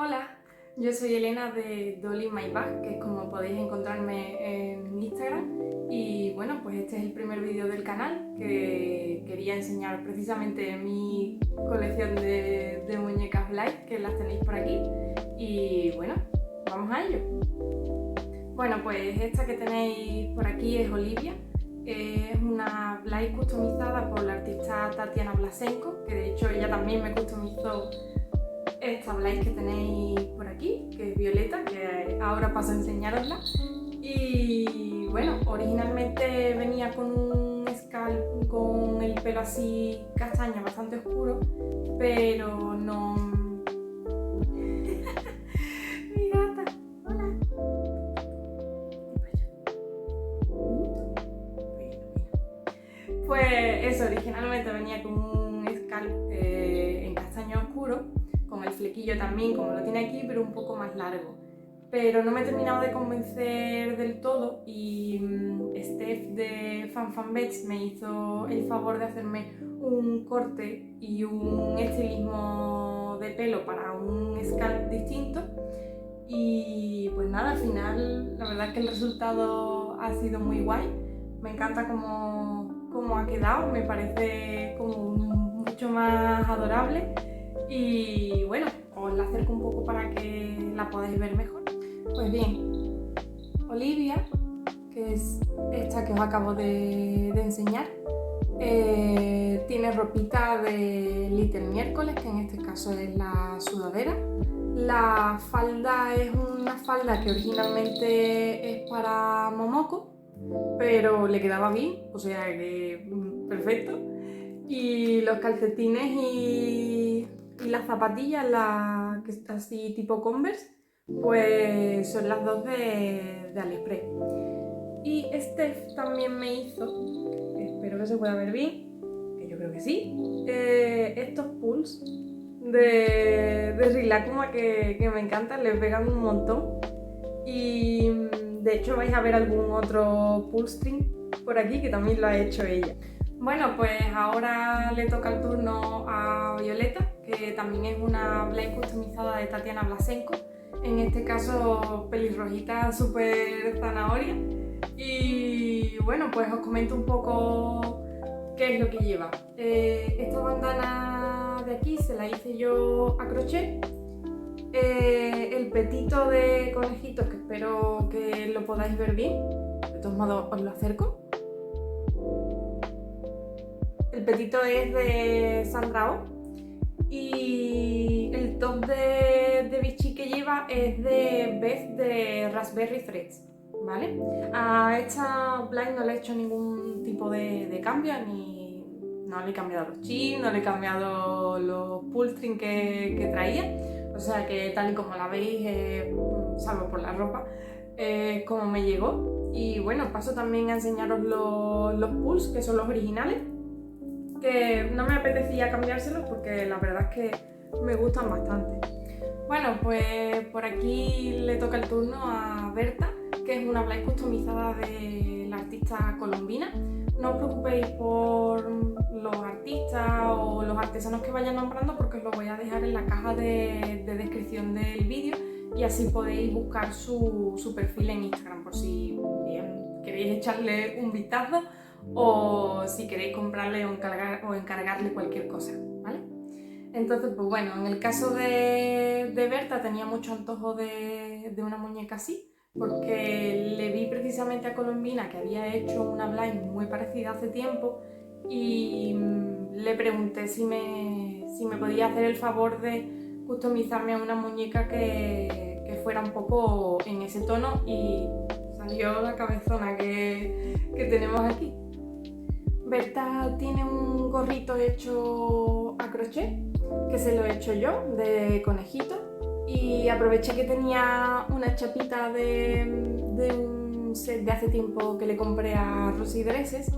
Hola, yo soy Elena de Dolly My Bag, que es como podéis encontrarme en Instagram. Y bueno, pues este es el primer vídeo del canal que quería enseñar precisamente mi colección de muñecas Light, que las tenéis por aquí. Y bueno, vamos a ello. Bueno, pues esta que tenéis por aquí es Olivia. Es una Blade customizada por la artista Tatiana Blasenko, que de hecho ella también me customizó esta Blade que tenéis por aquí, que es violeta, que ahora paso a enseñarosla. Y bueno, originalmente venía con un scalp con el pelo así castaña, bastante oscuro, pero no... Mi gata, hola. Pues eso, originalmente venía con un scalp en castaño oscuro, con el flequillo también, como lo tiene aquí, pero un poco más largo. Pero no me he terminado de convencer del todo y Steph de FanFanBets me hizo el favor de hacerme un corte y un estilismo de pelo para un scalp distinto. Y pues nada, al final la verdad es que el resultado ha sido muy guay. Me encanta cómo ha quedado, me parece como mucho más adorable. Y bueno, os la acerco un poco para que la podáis ver mejor. Pues bien, Olivia, que es esta que os acabo de enseñar, tiene ropita de Little Miércoles, que en este caso es la sudadera. La falda es una falda que originalmente es para Momoko, pero le quedaba bien, o sea que perfecto. Y los calcetines y las zapatillas, que es así tipo Converse, pues son las dos de AliExpress. Y Steph también me hizo, espero que se pueda ver bien, que yo creo que sí, estos pulls de Rilakkuma que me encantan, les pegan un montón. Y de hecho vais a ver algún otro pull string por aquí que también lo ha hecho ella. Bueno, pues ahora le toca el turno a Violeta, que también es una Blade customizada de Tatiana Blasenko. En este caso, pelirrojita súper zanahoria. Y bueno, pues os comento un poco qué es lo que lleva. Esta bandana de aquí se la hice yo a crochet. El petito de conejitos, que espero que lo podáis ver bien, de todos modos os lo acerco. El petito es de Sandra Oh y el top de bichi que lleva es de Beth de Raspberry Threads, ¿vale? A esta Blind no le he hecho ningún tipo de cambio, no le he cambiado los chins, no le he cambiado los pull string que traía, o sea que tal y como la veis, salvo por la ropa, como me llegó. Y bueno, paso también a enseñaros los pulls, que son los originales, que no me apetecía cambiárselos porque la verdad es que me gustan bastante. Bueno, pues por aquí le toca el turno a Berta, que es una Blade customizada de la artista colombina. No os preocupéis por los artistas o los artesanos que vayan nombrando, porque os lo voy a dejar en la caja de descripción del vídeo y así podéis buscar su perfil en Instagram por si bien queréis echarle un vistazo o si queréis comprarle o encargarle cualquier cosa, ¿vale? Entonces, pues bueno, en el caso de Berta tenía mucho antojo de una muñeca así, porque le vi precisamente a Colombina que había hecho una blind muy parecida hace tiempo y le pregunté si me podía hacer el favor de customizarme a una muñeca que fuera un poco en ese tono, y salió la cabezona que tenemos aquí. Berta tiene un gorrito hecho a crochet, que se lo he hecho yo, de conejito, y aproveché que tenía una chapita de un set de hace tiempo que le compré a Rosy Dresses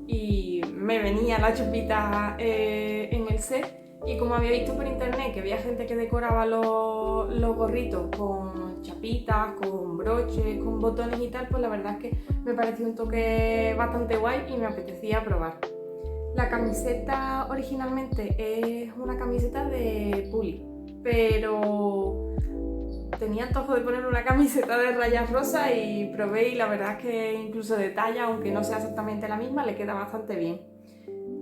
y me venía la chapita en el set. Y como había visto por internet que había gente que decoraba los gorritos con chapitas, con broches, con botones y tal, pues la verdad es que me pareció un toque bastante guay y me apetecía probar. La camiseta originalmente es una camiseta de Puli, pero tenía antojo de poner una camiseta de rayas rosa y probé, y la verdad es que incluso de talla, aunque no sea exactamente la misma, le queda bastante bien.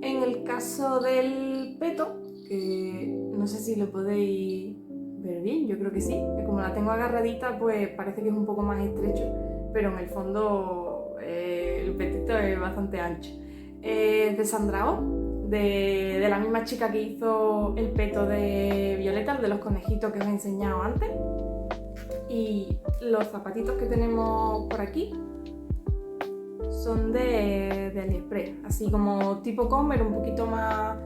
En el caso del peto, que no sé si lo podéis ver bien, yo creo que sí, que como la tengo agarradita pues parece que es un poco más estrecho, pero en el fondo el petito es bastante ancho. De Sandra Oh, de la misma chica que hizo el peto de Violeta, el de los conejitos que os he enseñado antes. Y los zapatitos que tenemos por aquí son de AliExpress, así como tipo Converse, un poquito más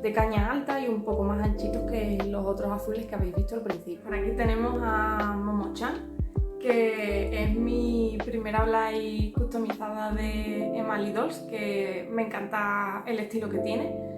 de caña alta y un poco más anchitos que los otros azules que habéis visto al principio. Por aquí tenemos a Momo-chan, que es mi primera Blay customizada de Emily Dolls, que me encanta el estilo que tiene.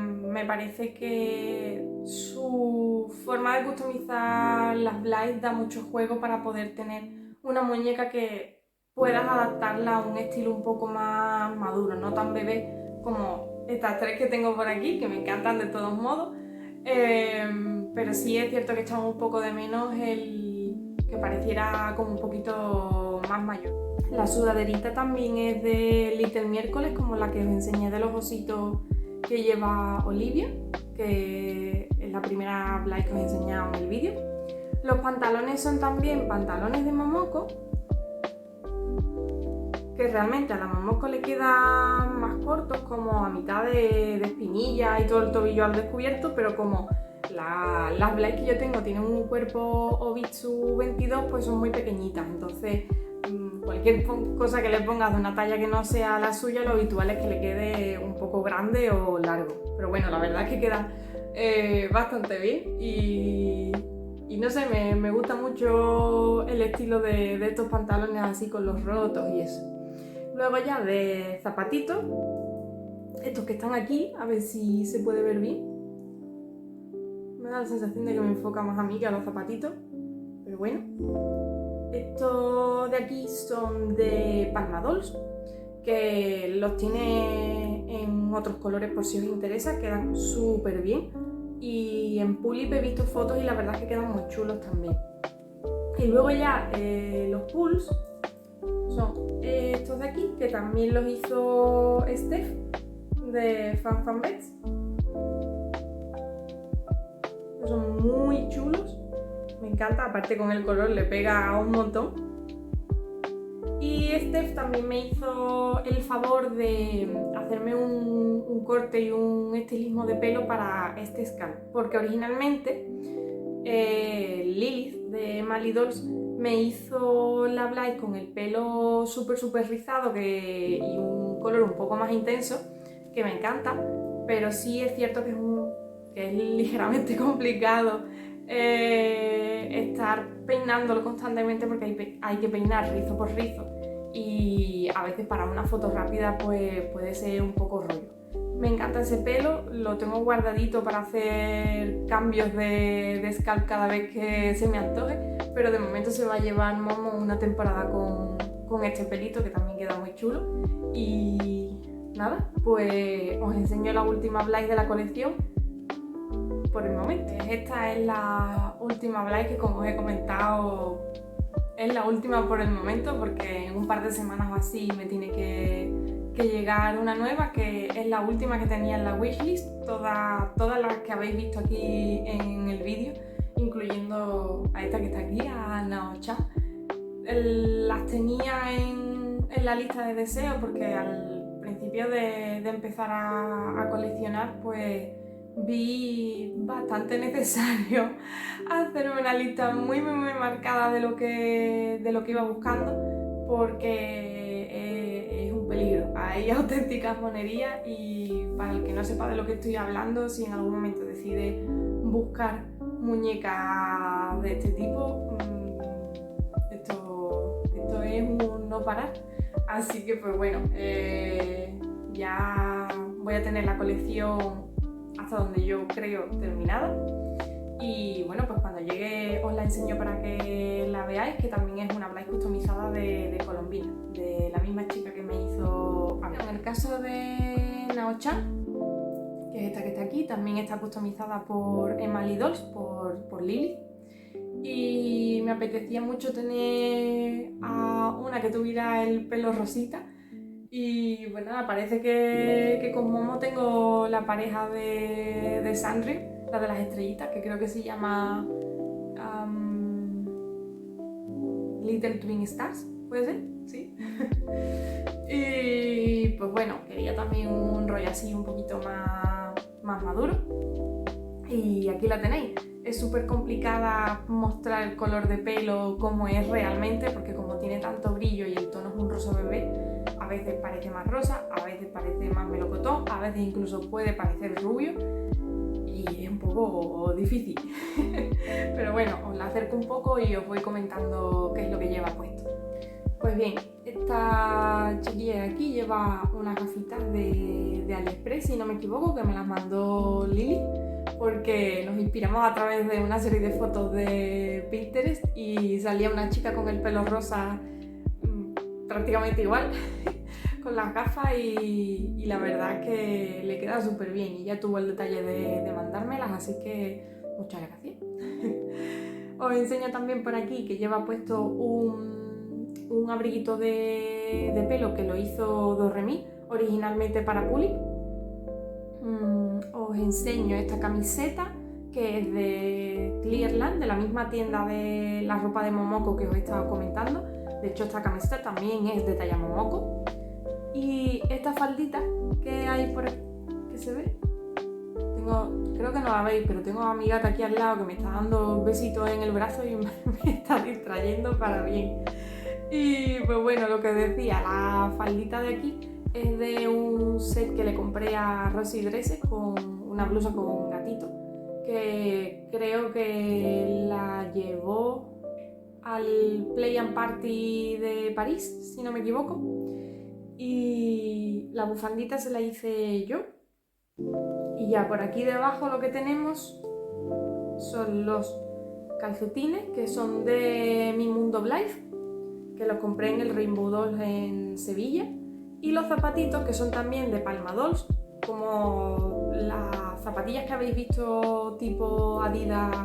Me parece que su forma de customizar las Blays da mucho juego para poder tener una muñeca que puedas adaptarla a un estilo un poco más maduro, no tan bebé como estas tres que tengo por aquí, que me encantan de todos modos, pero sí es cierto que echamos un poco de menos el que pareciera como un poquito más mayor. La sudaderita también es de Little Miércoles, como la que os enseñé de los ositos que lleva Olivia, que es la primera Blay que os he enseñado en el vídeo. Los pantalones son también pantalones de Momoko, que realmente a la Momoko le quedan más cortos, como a mitad de espinilla y todo el tobillo al descubierto, pero como las Blay que yo tengo tienen un cuerpo Obitsu 22, pues son muy pequeñitas, entonces cualquier cosa que le pongas de una talla que no sea la suya, lo habitual es que le quede un poco grande o largo. Pero bueno, la verdad es que queda bastante bien y no sé, me gusta mucho el estilo de estos pantalones así con los rotos y eso. Luego ya de zapatitos, estos que están aquí, a ver si se puede ver bien. Me da la sensación de que me enfoca más a mí que a los zapatitos, pero bueno. Estos de aquí son de Palma Dolls, que los tiene en otros colores por si os interesa, quedan súper bien. Y en Pulip he visto fotos y la verdad es que quedan muy chulos también. Y luego ya los pulls son estos de aquí, que también los hizo Steph de FanFanBets. Son muy chulos, me encanta, aparte con el color le pega un montón. Y Steph también me hizo el favor de hacerme un corte y un estilismo de pelo para este scan, porque originalmente Lilith de Emily Dolls me hizo la Blay con el pelo súper rizado y un color un poco más intenso, que me encanta, pero sí es cierto que es ligeramente complicado estar peinándolo constantemente, porque hay que peinar rizo por rizo y a veces para una foto rápida pues puede ser un poco rollo. Me encanta ese pelo, lo tengo guardadito para hacer cambios de scalp cada vez que se me antoje, pero de momento se va a llevar Momo una temporada con este pelito, que también queda muy chulo. Y nada, pues os enseño la última Blay de la colección por el momento. Esta es la última Blay que, como os he comentado, es la última por el momento, porque en un par de semanas o así me tiene que llegar una nueva, que es la última que tenía en la wishlist, todas las que habéis visto aquí en el vídeo, incluyendo a esta que está aquí, a Nao-chan. Las tenía en la lista de deseos porque al principio de empezar a coleccionar pues vi bastante necesario hacerme una lista muy marcada de lo que iba buscando, porque es un peligro, hay auténticas monerías. Y para el que no sepa de lo que estoy hablando, si en algún momento decide buscar muñecas de este tipo, esto es un no parar. Así que pues bueno, ya voy a tener la colección hasta donde yo creo terminada, y bueno, pues cuando llegue os la enseño para que la veáis, que también es una Blay customizada de Colombina, de la misma chica que me hizo a mí. En el caso de Nao-chan, que es esta que está aquí, también está customizada por Emily Dolls, por Lily. Y me apetecía mucho tener a una que tuviera el pelo rosita. Y bueno, nada, parece que con Momo tengo la pareja de Sanrio, la de las estrellitas, que creo que se llama Little Twin Stars, ¿puede ser? Sí. Y pues bueno, quería también un rollo así un poquito más maduro. Y aquí la tenéis. Es súper complicada mostrar el color de pelo como es realmente, porque como tiene tanto brillo y el tono es un rosa bebé, a veces parece más rosa, a veces parece más melocotón, a veces incluso puede parecer rubio y es un poco difícil. Pero bueno, os la acerco un poco y os voy comentando qué es lo que lleva puesto. Pues bien, esta chiquilla de aquí lleva unas gafitas de AliExpress, si no me equivoco, que me las mandó Lili, porque nos inspiramos a través de una serie de fotos de Pinterest y salía una chica con el pelo rosa prácticamente igual con las gafas y la verdad es que le queda súper bien y ya tuvo el detalle de mandármelas, así que muchas gracias. Os enseño también por aquí que lleva puesto un abriguito de pelo que lo hizo Doremi originalmente para Puli. Os enseño esta camiseta que es de Clearland, de la misma tienda de la ropa de Momoko que os he estado comentando. De hecho, esta camiseta también es de talla Momoko. Y esta faldita que hay por aquí, que se ve, creo que no la veis, pero tengo a mi gata aquí al lado que me está dando besitos en el brazo y me está distrayendo para bien. Y pues bueno, lo que os decía, la faldita de aquí es de un set que le compré a Rosy Dresses con una blusa con gatito, que creo que la llevó al Play and Party de París, si no me equivoco, y la bufandita se la hice yo. Y ya por aquí debajo lo que tenemos son los calcetines, que son de Mi Mundo Life, que los compré en el Rainbow Dolls en Sevilla, y los zapatitos, que son también de Palma Dolls, como las zapatillas que habéis visto tipo Adidas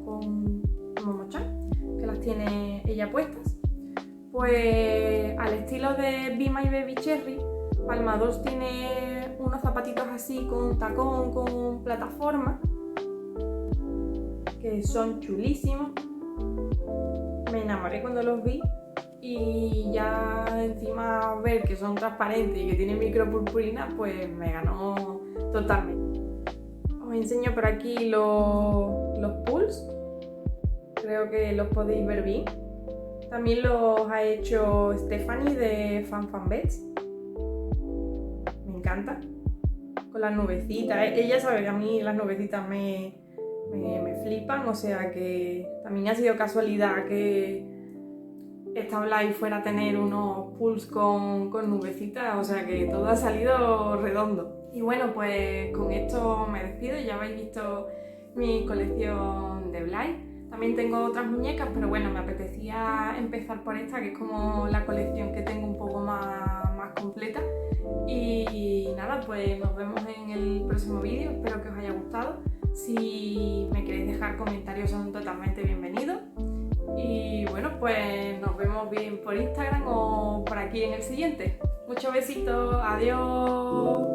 con Momo-chan, que las tiene ella puestas. Pues al estilo de Be My Baby Cherry, Palma Dolls tiene unos zapatitos así con tacón, con plataforma, que son chulísimos. Me enamoré cuando los vi y ya encima ver que son transparentes y que tienen micropurpurina, pues me ganó totalmente. Os enseño por aquí los pulls, creo que los podéis ver bien. También los ha hecho Stephanie de FanFanBets. Me encanta. Con las nubecitas. Ella sabe que a mí las nubecitas me flipan, o sea que también ha sido casualidad que esta Blay fuera a tener unos pulls con nubecitas, o sea que todo ha salido redondo. Y bueno, pues con esto me despido. Ya habéis visto mi colección de Blay. También tengo otras muñecas, pero bueno, me apetecía empezar por esta, que es como la colección que tengo un poco más completa. Y nada, pues nos vemos en el próximo vídeo, espero que os haya gustado. Si me queréis dejar comentarios son totalmente bienvenidos. Y bueno, pues nos vemos bien por Instagram o por aquí en el siguiente. Muchos besitos, adiós.